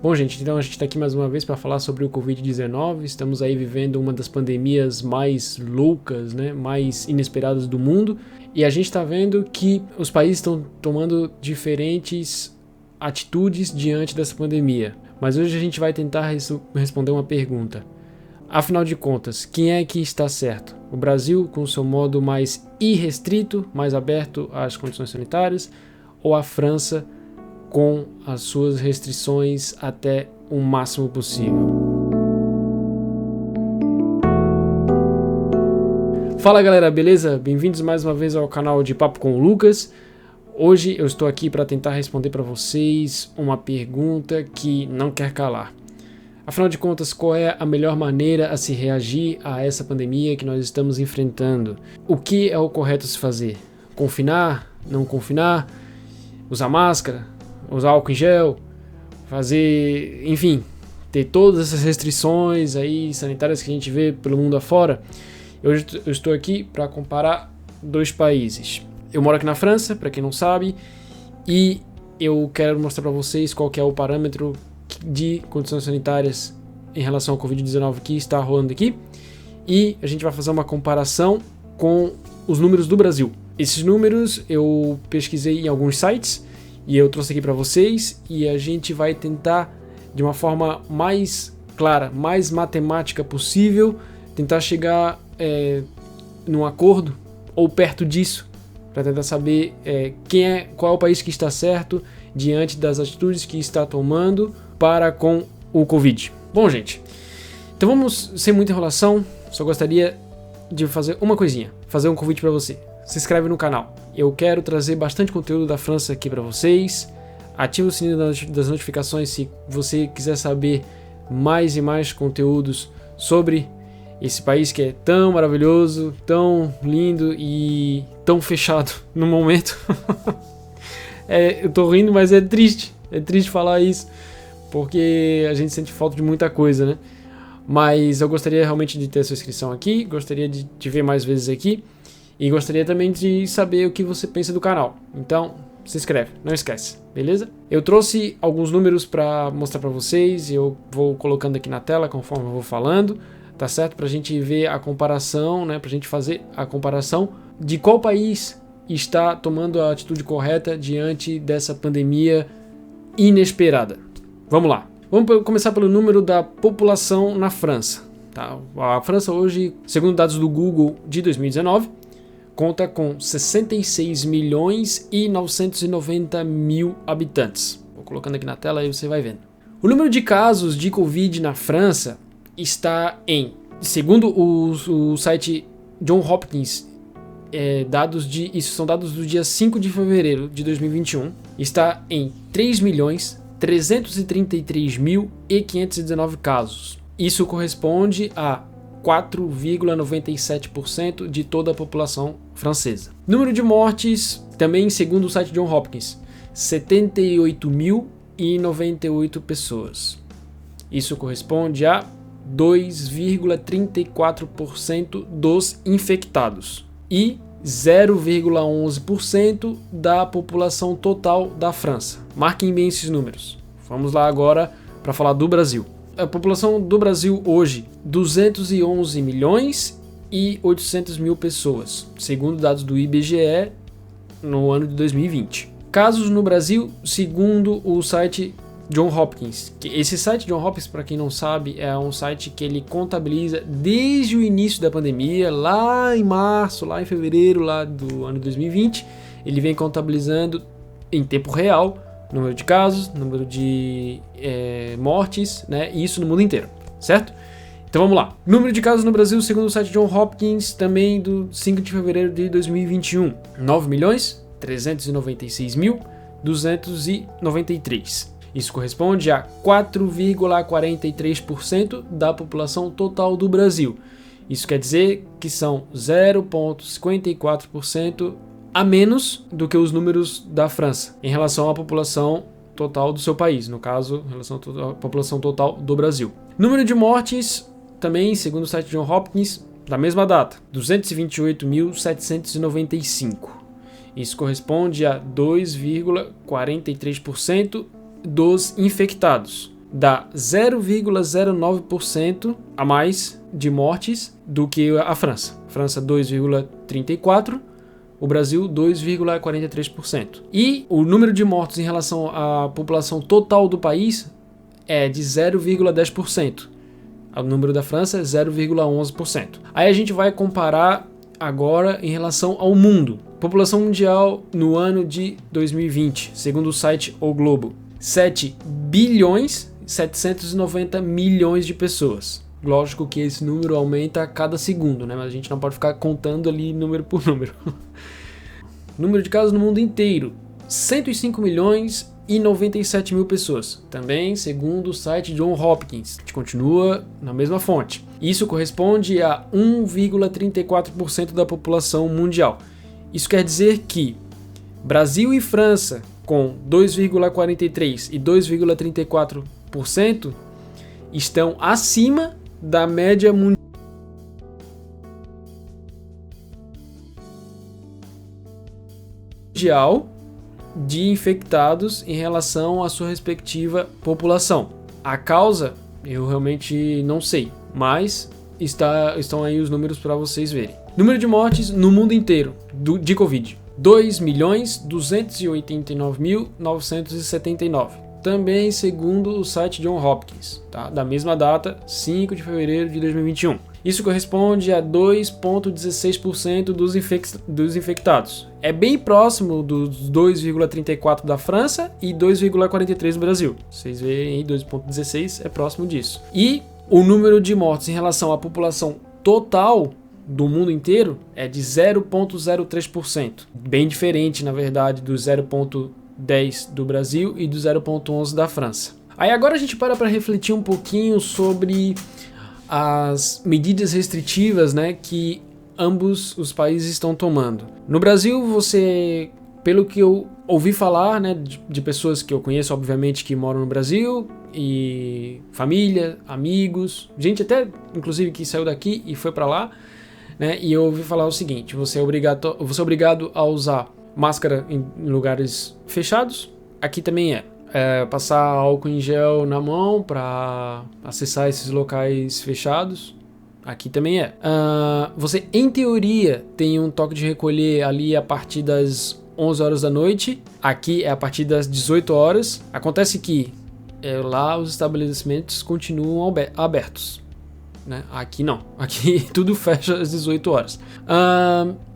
Bom, gente, então a gente está aqui mais uma vez para falar sobre o Covid-19. Estamos aí vivendo uma das pandemias mais loucas, né, mais inesperadas do mundo. E a gente está vendo que os países estão tomando diferentes atitudes diante dessa pandemia. Mas hoje a gente vai tentar responder uma pergunta. Afinal de contas, quem é que está certo? O Brasil com o seu modo mais irrestrito, mais aberto às condições sanitárias, ou a França com as suas restrições até o máximo possível? Fala galera, beleza? Bem-vindos mais uma vez ao canal de Papo com o Lucas. Hoje eu estou aqui para tentar responder para vocês uma pergunta que não quer calar. Afinal de contas, qual é a melhor maneira a se reagir a essa pandemia que nós estamos enfrentando? O que é o correto a se fazer? Confinar? Não confinar? Usar máscara? Usar álcool em gel? Fazer... enfim, ter todas essas restrições aí sanitárias que a gente vê pelo mundo afora? Hoje eu estou aqui para comparar dois países. Eu moro aqui na França, para quem não sabe, e eu quero mostrar para vocês qual que é o parâmetro de condições sanitárias em relação ao Covid-19 que está rolando aqui, e a gente vai fazer uma comparação com os números do Brasil. Esses números eu pesquisei em alguns sites e eu trouxe aqui para vocês, e a gente vai tentar de uma forma mais clara, mais matemática possível, tentar chegar num acordo ou perto disso, para tentar saber qual é o país que está certo diante das atitudes que está tomando para com o Covid. Bom, gente, então vamos, sem muita enrolação, só gostaria de fazer uma coisinha, fazer um convite para você. Se inscreve no canal. Eu quero trazer bastante conteúdo da França aqui para vocês. Ativa o sininho das notificações se você quiser saber mais e mais conteúdos sobre esse país que é tão maravilhoso, tão lindo e tão fechado no momento. Eu tô rindo, mas é triste falar isso, porque a gente sente falta de muita coisa, né? Mas eu gostaria realmente de ter a sua inscrição aqui, gostaria de te ver mais vezes aqui, e gostaria também de saber o que você pensa do canal. Então, se inscreve, não esquece, beleza? Eu trouxe alguns números para mostrar para vocês, e eu vou colocando aqui na tela conforme eu vou falando, tá certo? Pra gente ver a comparação, né? Pra gente fazer a comparação de qual país está tomando a atitude correta diante dessa pandemia inesperada. Vamos lá. Vamos começar pelo número da população na França. Tá? A França hoje, segundo dados do Google de 2019, conta com 66 milhões e 990 mil habitantes. Vou colocando aqui na tela e você vai vendo. O número de casos de Covid na França está segundo o site Johns Hopkins, isso são dados do dia 5 de fevereiro de 2021, está em 3.333.519 casos. Isso corresponde a 4,97% de toda a população francesa. Número de mortes, também segundo o site Johns Hopkins, 78.098 pessoas. Isso corresponde a 2,34% dos infectados e 0,11% da população total da França. Marquem bem esses números. Vamos lá agora para falar do Brasil. A população do Brasil hoje, 211 milhões e 800 mil pessoas, segundo dados do IBGE no ano de 2020. Casos no Brasil, segundo o site Johns Hopkins. Esse site Johns Hopkins, para quem não sabe, é um site que ele contabiliza desde o início da pandemia, lá em março, lá em fevereiro lá do ano 2020, ele vem contabilizando em tempo real número de casos, número de mortes, né? E isso no mundo inteiro, certo? Então vamos lá. Número de casos no Brasil, segundo o site Johns Hopkins, também do 5 de fevereiro de 2021, 9.396.293. Isso corresponde a 4,43% da população total do Brasil. Isso quer dizer que são 0,54% a menos do que os números da França em relação à população total do seu país, no caso, em relação à população total do Brasil. Número de mortes, também, segundo o site Johns Hopkins, da mesma data, 228.795. Isso corresponde a 2,43% dos infectados. dá 0,09% a mais de mortes do que a França. França 2,34%, o Brasil 2,43%. E o número de mortos em relação à população total do país é de 0,10%. O número da França é 0,11%. Aí a gente vai comparar agora em relação ao mundo. População mundial no ano de 2020, segundo o site O Globo, 7 bilhões 790 milhões de pessoas. Lógico que esse número aumenta a cada segundo, né? Mas a gente não pode ficar contando ali número por número. Número de casos no mundo inteiro, 105 milhões e 97 mil pessoas. Também segundo o site John Hopkins, que continua na mesma fonte. Isso corresponde a 1,34% da população mundial. Isso quer dizer que Brasil e França, com 2,43% e 2,34%, estão acima da média mundial de infectados em relação à sua respectiva população. A causa, eu realmente não sei, mas estão aí os números para vocês verem. Número de mortes no mundo inteiro de Covid: 2.289.979. Também segundo o site John Hopkins, tá? Da mesma data, 5 de fevereiro de 2021. Isso corresponde a 2,16% dos infectados. É bem próximo dos 2,34% da França e 2,43% do Brasil. Vocês veem aí, 2,16% é próximo disso. E o número de mortes em relação à população total do mundo inteiro é de 0,03%. Bem diferente, na verdade, do 0,10% do Brasil e do 0,11% da França. Aí agora a gente para refletir um pouquinho sobre as medidas restritivas, né, que ambos os países estão tomando. No Brasil, você, pelo que eu ouvi falar, né, de pessoas que eu conheço, obviamente, que moram no Brasil, e família, amigos, gente até, inclusive, que saiu daqui e foi para lá, né, e eu ouvi falar o seguinte: você é obrigado a usar máscara em lugares fechados. Aqui também passar álcool em gel na mão para acessar esses locais fechados. Aqui também você, em teoria, tem um toque de recolher ali a partir das 11 horas da noite. Aqui é a partir das 18 horas. Acontece que lá os estabelecimentos continuam abertos, né? Aqui não. Aqui tudo fecha às 18 horas.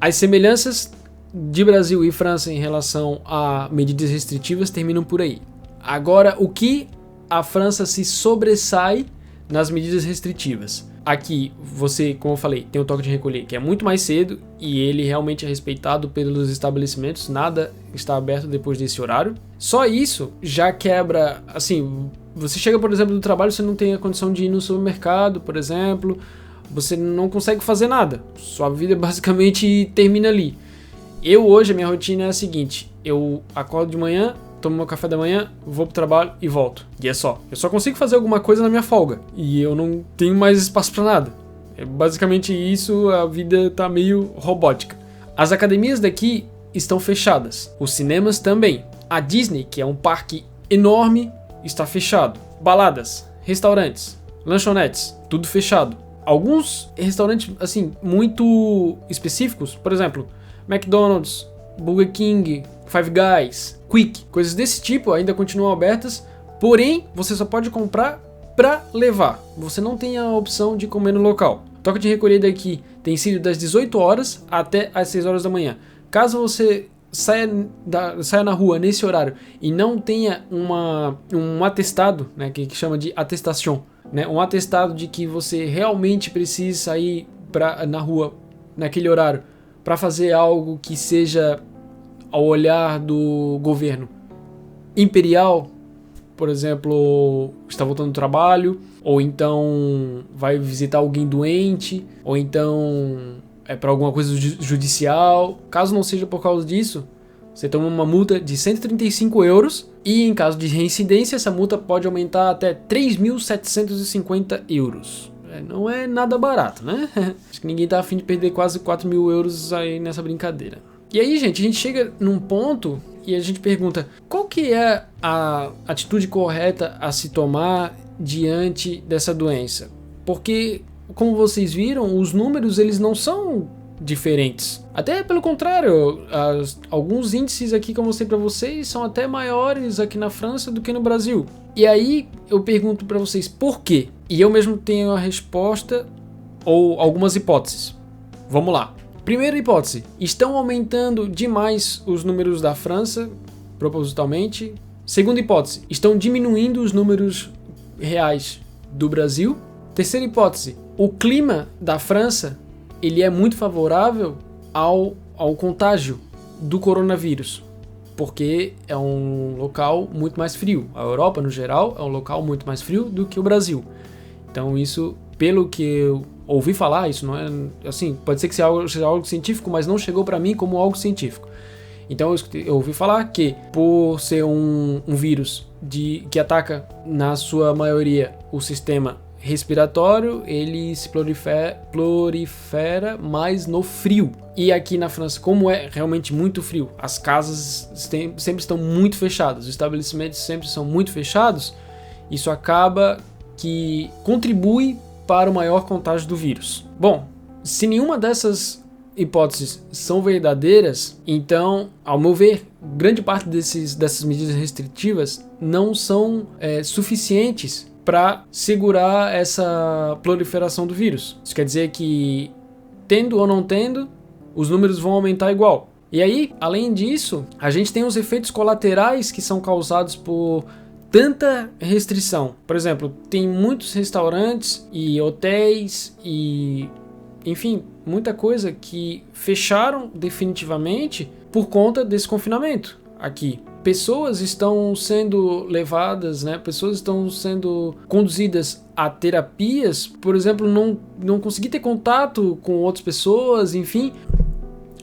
As semelhanças de Brasil e França em relação a medidas restritivas terminam por aí. Agora, o que a França se sobressai nas medidas restritivas? Aqui, você, como eu falei, tem o toque de recolher, que é muito mais cedo e ele realmente é respeitado pelos estabelecimentos. Nada está aberto depois desse horário. Só isso já quebra, assim, você chega, por exemplo, do trabalho, você não tem a condição de ir no supermercado, por exemplo, você não consegue fazer nada. Sua vida basicamente termina ali. Hoje, a minha rotina é a seguinte: eu acordo de manhã, tomo meu café da manhã, vou pro trabalho e volto. E é só. Eu só consigo fazer alguma coisa na minha folga. E eu não tenho mais espaço pra nada. É basicamente isso, a vida tá meio robótica. As academias daqui estão fechadas. Os cinemas também. A Disney, que é um parque enorme, está fechado. Baladas, restaurantes, lanchonetes, tudo fechado. Alguns restaurantes, assim, muito específicos, por exemplo, McDonald's, Burger King, Five Guys, Quick, coisas desse tipo ainda continuam abertas, porém você só pode comprar para levar. Você não tem a opção de comer no local. O toque de recolher daqui tem sido das 18 horas até as 6 horas da manhã. Caso você saia na rua nesse horário e não tenha um atestado, né, que chama de atestação, né, um atestado de que você realmente precisa sair na rua naquele horário para fazer algo que seja, ao olhar do governo, imperial, por exemplo, está voltando do trabalho, ou então vai visitar alguém doente, ou então é para alguma coisa judicial. Caso não seja por causa disso, você toma uma multa de 135 euros e, em caso de reincidência, essa multa pode aumentar até 3.750 euros. Não é nada barato, né? Acho que ninguém tá afim de perder quase 4.000 euros aí nessa brincadeira. E aí, gente, a gente chega num ponto e a gente pergunta qual que é a atitude correta a se tomar diante dessa doença? Porque, como vocês viram, os números eles não são diferentes. Até pelo contrário, alguns índices aqui que eu mostrei para vocês são até maiores aqui na França do que no Brasil. E aí eu pergunto para vocês por quê? E eu mesmo tenho a resposta ou algumas hipóteses. Vamos lá. Primeira hipótese, estão aumentando demais os números da França, propositalmente. Segunda hipótese, estão diminuindo os números reais do Brasil. Terceira hipótese, o clima da França ele é muito favorável ao contágio do coronavírus, porque é um local muito mais frio. A Europa, no geral, é um local muito mais frio do que o Brasil. Então isso, pelo que eu ouvi falar, isso não é assim, pode ser que seja algo científico, mas não chegou para mim como algo científico. Então eu ouvi falar que por ser um vírus que ataca na sua maioria o sistema respiratório, ele se prolifera mais no frio. E aqui na França, como é realmente muito frio, as casas sempre estão muito fechadas, os estabelecimentos sempre são muito fechados, isso acaba que contribui para o maior contágio do vírus. Bom, se nenhuma dessas hipóteses são verdadeiras, então, ao meu ver, grande parte dessas medidas restritivas não são suficientes para segurar essa proliferação do vírus. Isso quer dizer que, tendo ou não tendo, os números vão aumentar igual. E aí, além disso, a gente tem os efeitos colaterais que são causados por tanta restrição. Por exemplo, tem muitos restaurantes e hotéis e, enfim, muita coisa que fecharam definitivamente por conta desse confinamento aqui. Pessoas estão sendo levadas, pessoas estão sendo conduzidas a terapias, por exemplo, não conseguir ter contato com outras pessoas, enfim.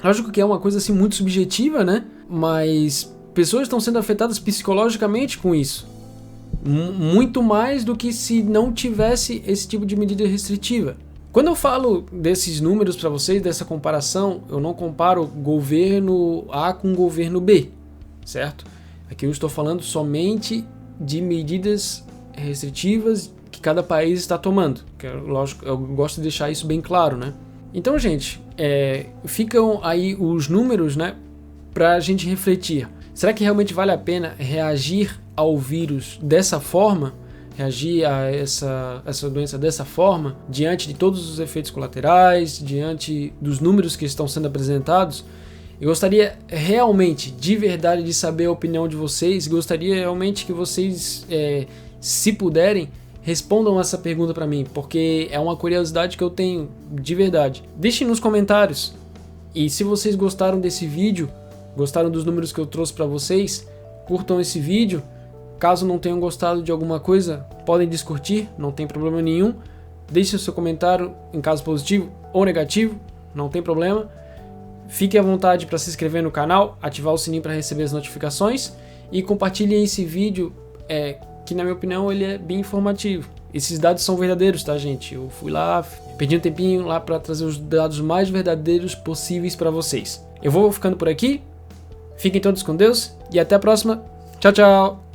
Lógico que é uma coisa assim muito subjetiva, mas pessoas estão sendo afetadas psicologicamente com isso. Muito mais do que se não tivesse esse tipo de medida restritiva. Quando eu falo desses números para vocês, dessa comparação, eu não comparo governo A com governo B, certo? Aqui eu estou falando somente de medidas restritivas que cada país está tomando. Lógico, eu gosto de deixar isso bem claro, Então, gente, ficam aí os números, para a gente refletir. Será que realmente vale a pena reagir ao vírus dessa forma? Reagir a essa doença dessa forma? Diante de todos os efeitos colaterais, diante dos números que estão sendo apresentados? Eu gostaria realmente, de verdade, de saber a opinião de vocês. Gostaria realmente que vocês, se puderem, respondam essa pergunta para mim, porque é uma curiosidade que eu tenho, de verdade. Deixem nos comentários. E se vocês gostaram desse vídeo, gostaram dos números que eu trouxe para vocês, curtam esse vídeo. Caso não tenham gostado de alguma coisa, podem discutir, não tem problema nenhum. Deixe o seu comentário em caso positivo ou negativo, não tem problema. Fique à vontade para se inscrever no canal, ativar o sininho para receber as notificações e compartilhem esse vídeo, que na minha opinião ele é bem informativo. Esses dados são verdadeiros, tá, gente? Eu fui lá, perdi um tempinho lá para trazer os dados mais verdadeiros possíveis para vocês. Eu vou ficando por aqui, fiquem todos com Deus e até a próxima. Tchau, tchau!